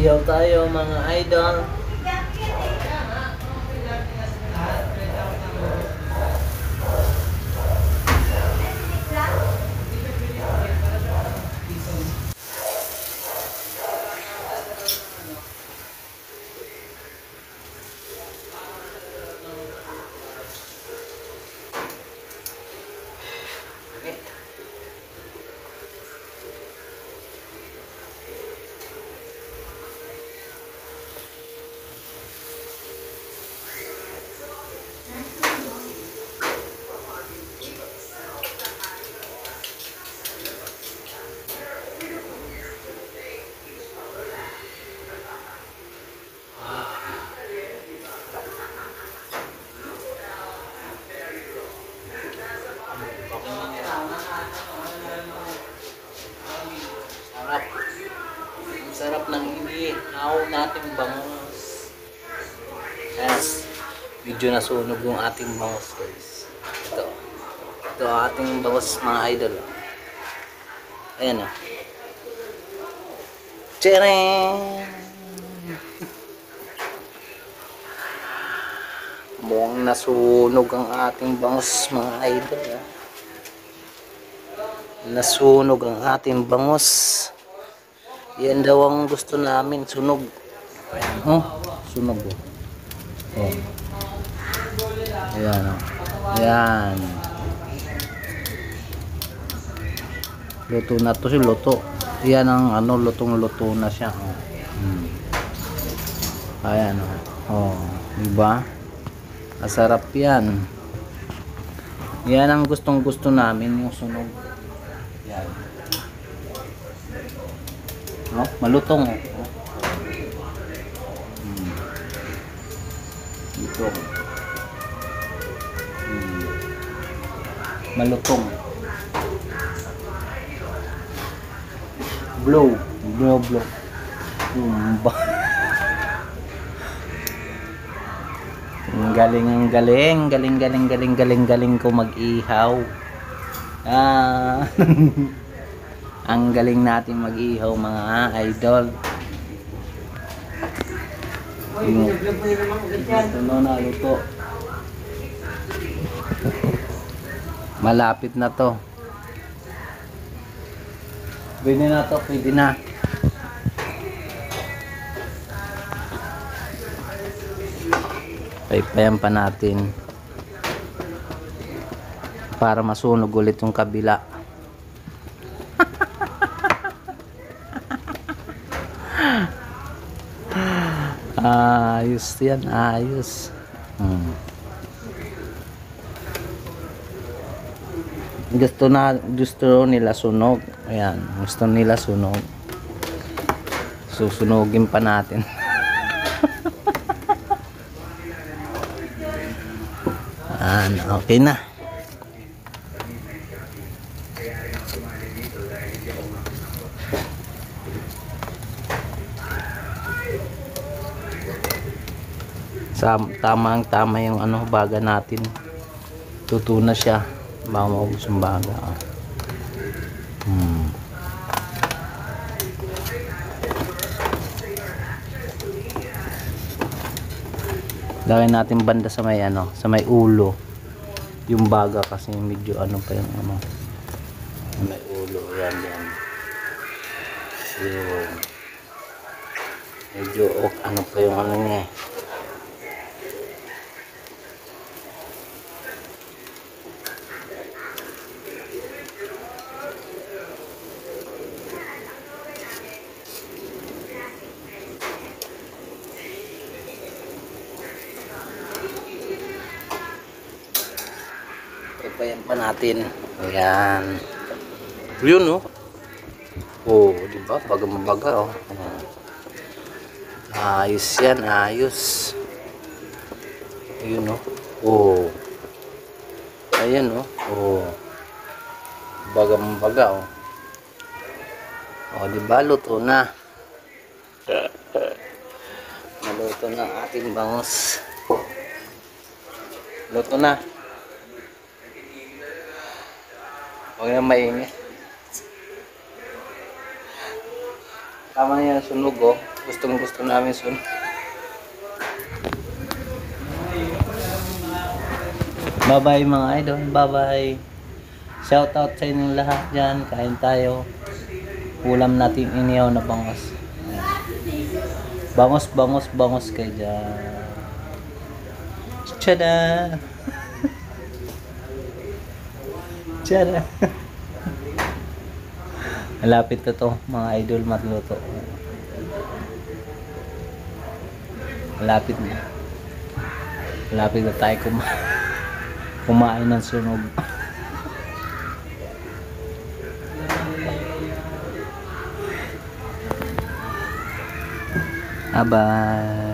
Ihaw tayo mga idol. Sarap ng inihaw natin bangus. Yes. Medyo nasunog yung ating bangus, guys. Ito ang ating bangus mga idol. Ayan o. Tcharam! Mukhang nasunog ang ating bangus mga idol. Nasunog ang ating bangus. Yan daw ang gusto namin, sunog. Ayan, oh, sunog. Oh. Ayan, oh. Ayan. Luto na to, luto. Yan ang ano, lutong-luto na siya. Oh. Ayan, oh. Oh, diba? Masarap yan. Yan ang gustong-gusto namin, yung sunog. Yan. No? Malutong. Ito. Malutong. Blow. Blow. Galing ko mag-ihaw. Ang galing natin mag-ihaw mga idol. Ito na luto. Malapit na to. Pwede na to, pwede na. Paypayan pa natin para masunog ulit yung kabila. Ayos yan, ayos. Gusto nila sunog. Ayan, gusto nila sunog. Susunugin pa natin. Okay na. Tama yung ano, baga natin. Tuto na siya. Baka maubos yung baga. Lagay natin banda sa may ano, sa may ulo. Yung baga kasi medyo ano pa yung ano. May ulo, yan. Yun. Medyo ano pa yung ano niya. Papayan pa natin. Ayan. Yun, oh. Oh, diba? Baga-mabaga, oh. Ayos yan, ayos. Ayun, oh. Oh. Ayan, oh. Oh. Baga-mabaga, oh. Oh, diba? Luto na. Naluto na ating bangus. Luto na. Huwag na maingay. Tama na yan, sunog, oh. Gustong gusto namin sun. Bye bye mga idol. Bye bye. Shout out sa inyong lahat dyan. Kain tayo. Ulam natin inihaw na bangos. Bangos, bangos, bangos kayo dyan. Tada! Tada! Malapit na to mga idol matluto. Malapit na. Malapit na tayo kumain ng sunog. Bye-bye.